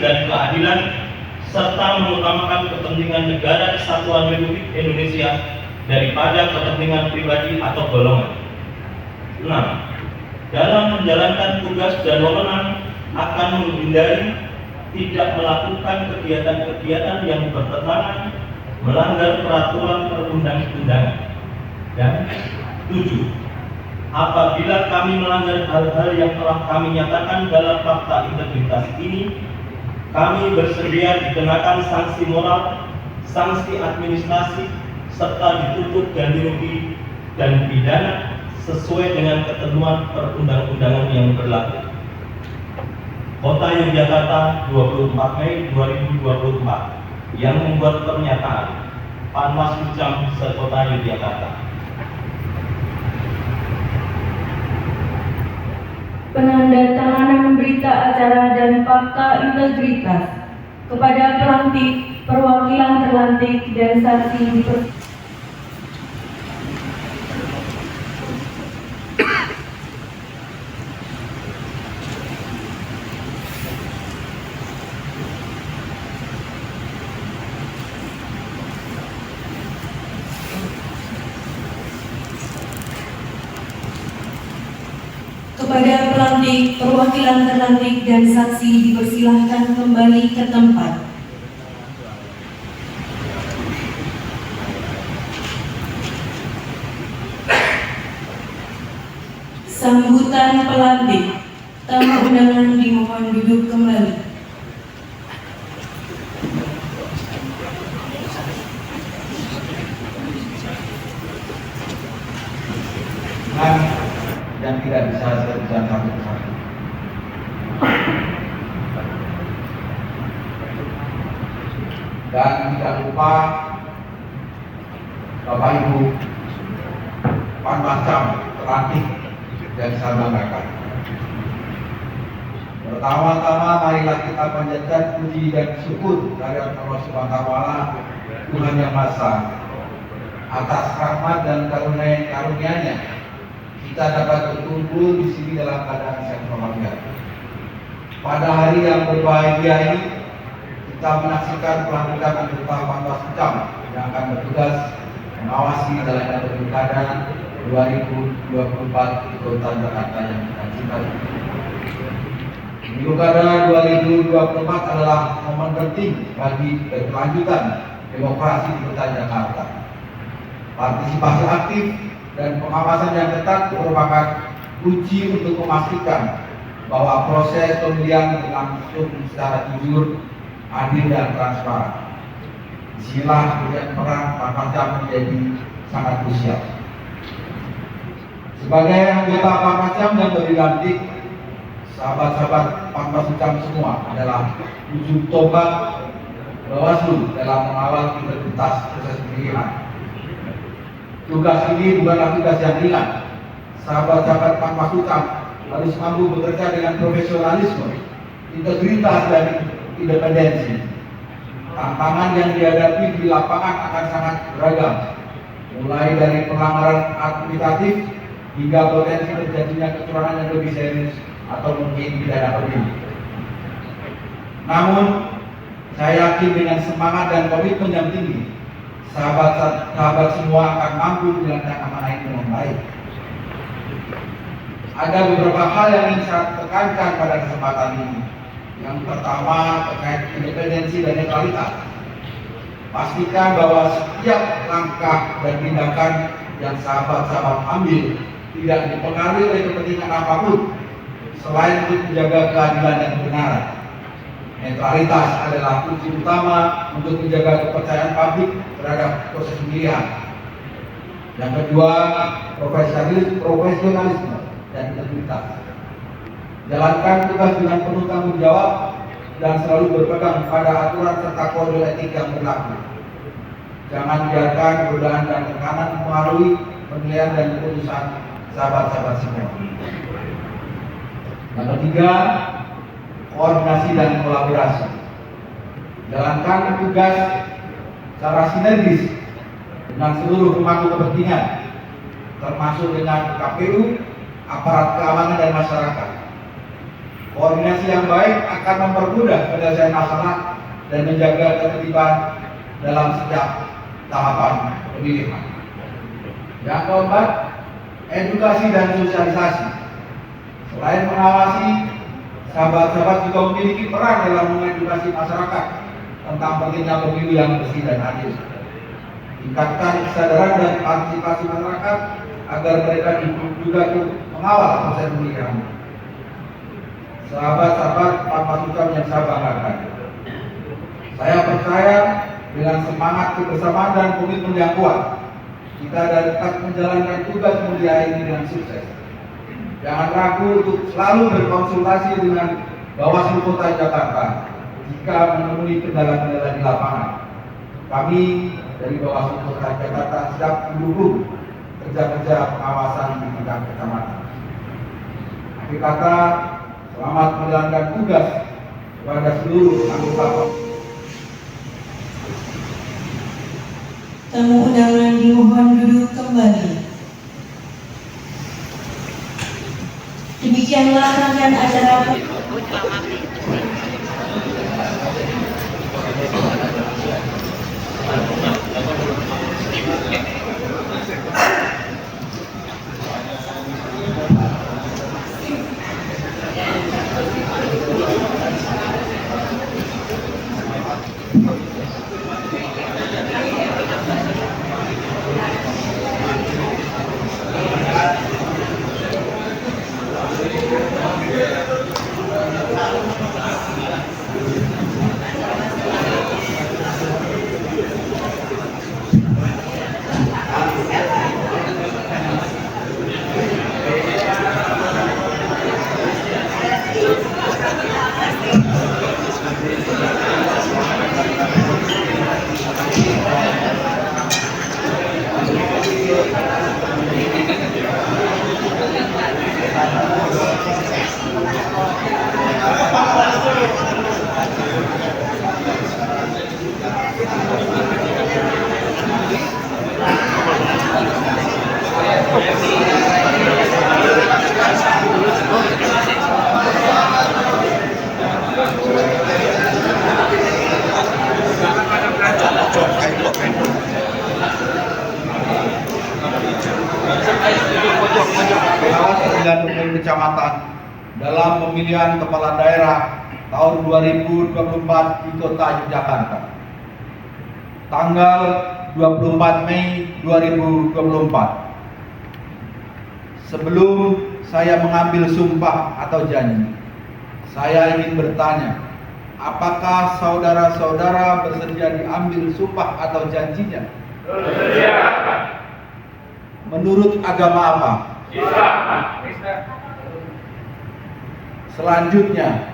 dan keadilan, serta mengutamakan kepentingan negara kesatuan Republik Indonesia daripada kepentingan pribadi atau golongan. 6. Dalam menjalankan tugas dan wewenang akan menghindari tidak melakukan kegiatan-kegiatan yang bertentangan, melanggar peraturan perundang-undangan. Dan 7. Apabila kami melanggar hal-hal yang telah kami nyatakan dalam fakta integritas ini, kami bersedia dikenakan sanksi moral, sanksi administrasi, serta dituntut ganti rugi dan pidana sesuai dengan ketentuan perundang-undangan yang berlaku. Kota Yogyakarta, 24 Mei 2024, yang membuat pernyataan Panwaslucam Sekota Yogyakarta. Penandatanganan berita acara dan fakta integritas kepada pelantik, perwakilan terlantik, dan saksi kepada pelantik, perwakilan terlantik, dan saksi dipersilahkan kembali ke tempat. Sambutan pelantik. Tamu undangan dimohon duduk kembali. Dan tidak bisa saya satu persatu. Dan tidak lupa Bapak Ibu Panwascam terlantik dan saya banggakan. Pertama-tama marilah kita panjatkan puji dan syukur kehadirat Allah Subhanahu wa Ta'ala, Tuhan Yang Maha Esa, atas rahmat dan karunia-Nya kita dapat berkumpul di sini dalam keadaan sehat walafiat. Pada hari yang berbahagia ini, kita menyaksikan pelantikan anggota Panwaslucam yang akan bertugas mengawasi jalannya pilkada 2024 di Kota Jakarta yang kita cintai. Pilkada 2024 adalah momen penting bagi keberlanjutan demokrasi di Kota Jakarta. Partisipasi aktif dan pengawasan yang ketat merupakan kunci untuk memastikan bahwa proses pemilihan berlangsung secara jujur, adil, dan transparan. Disinilah kemudian peran Panwascam menjadi sangat krusial. Sebagai anggota Panwascam yang dilantik, sahabat-sahabat Panwaslucam semua adalah ujung tombak Bawaslu dalam mengawal integritas proses pemilihan. Tugas ini bukanlah tugas yang ringan. Sahabat-sahabat Panwaslucam harus mampu bekerja dengan profesionalisme, integritas, dan independensi. Tantangan yang dihadapi di lapangan akan sangat beragam, mulai dari pelanggaran administratif hingga potensi terjadinya kecurangan yang lebih serius atau mungkin pidana pemilu. Namun, saya yakin dengan semangat dan komitmen yang tinggi, sahabat semua akan mampu menjalankan amanah ini dengan baik. Ada beberapa hal yang ingin saya tekankan pada kesempatan ini. Yang pertama terkait independensi dan netralitas. Pastikan bahwa setiap langkah dan tindakan yang sahabat-sahabat ambil tidak dipengaruhi oleh kepentingan apapun selain untuk menjaga keadilan dan kebenaran. Netralitas adalah kunci utama untuk menjaga kepercayaan publik terhadap proses pemilihan. Yang kedua, profesionalisme dan integritas. Jalankan tugas dengan penuh tanggung jawab dan selalu berpegang pada aturan serta kode etik yang berlaku. Jangan biarkan godaan dan tekanan mempengaruhi penilaian dan keputusan sahabat-sahabat semua. Yang ketiga, koordinasi dan kolaborasi. Jalankan tugas secara sinergis dengan seluruh pemangku kepentingan, termasuk dengan KPU, aparat keamanan, dan masyarakat. Koordinasi yang baik akan mempermudah penyelesaian masalah dan menjaga ketertiban dalam setiap tahapan pemilihan. Yang keempat, edukasi dan sosialisasi. Selain mengawasi, sahabat-sahabat juga memiliki peran dalam mengedukasi masyarakat tentang pentingnya pemilu yang bersih dan adil. Tingkatkan kesadaran dan partisipasi masyarakat agar mereka juga mengawal proses pemilihan. Sahabat-sahabat Pampasucam yang saya banggakan, saya percaya dengan semangat kebersamaan dan komitmen yang kuat, kita dapat menjalankan tugas mulia ini dengan sukses. Jangan ragu untuk selalu berkonsultasi dengan Bawaslu Kota Jakarta jika menemui kendala-kendala di lapangan. Kami dari Bawaslu Kota Jakarta siap mendukung kerja-kerja pengawasan di tingkat kecamatan. Akhir kata, selamat menjalankan tugas kepada seluruh anggota. Tamu undangan dimohon duduk kembali. Demikianlah rangkaian acara. Pemilihan umum kecamatan dalam pemilihan kepala daerah tahun 2024 di Kota Yogyakarta. Tanggal 24 Mei 2024. Sebelum saya mengambil sumpah atau janji, saya ingin bertanya, apakah saudara-saudara bersedia diambil sumpah atau janjinya? Bersedia. Menurut agama apa? Islam. Selanjutnya,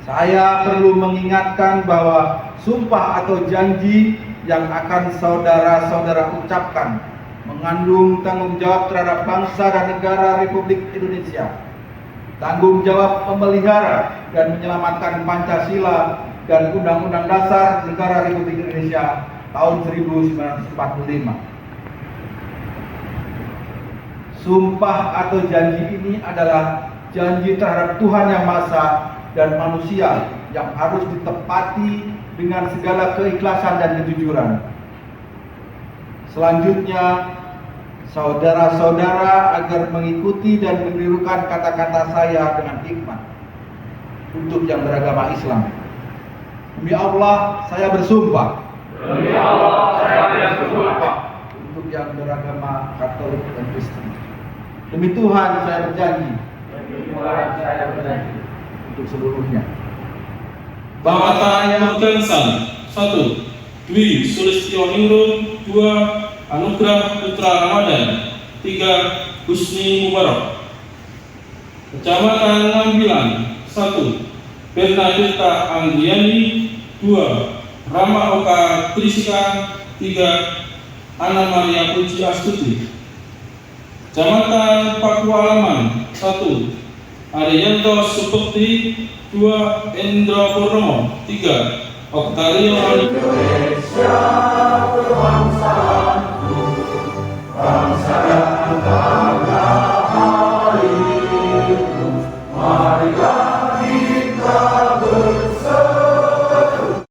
saya perlu mengingatkan bahwa sumpah atau janji yang akan saudara-saudara ucapkan mengandung tanggung jawab terhadap bangsa dan negara Republik Indonesia, tanggung jawab memelihara dan menyelamatkan Pancasila dan Undang-Undang Dasar Negara Republik Indonesia tahun 1945. Sumpah atau janji ini adalah janji terhadap Tuhan Yang Maha Esa dan manusia yang harus ditepati dengan segala keikhlasan dan kejujuran. Selanjutnya, saudara-saudara agar mengikuti dan menirukan kata-kata saya dengan hikmat untuk yang beragama Islam. Demi Allah, saya bersumpah. Demi Allah, saya bersumpah. Untuk yang beragama Katolik dan Kristen. Demi Tuhan, saya berjanji. Demi Tuhan, saya berjanji. Untuk seluruhnya. Bawata Nurgansal 1. Dwi Sulistioningrum 2. Anugrah Putra Ramadan 3. Husni Mubarak. Kecamatan Ngambilan 1. Bernadetta Andriani 2. Rama Oka Trisika 3. Ana Maria Puji Astuti. Kecamatan Pakualaman 1. Ariyanto Supekti 2. Endro Purnomo 3. Oktario Indonesia berbangsaku, bangsa yang bangga hari itu, marilah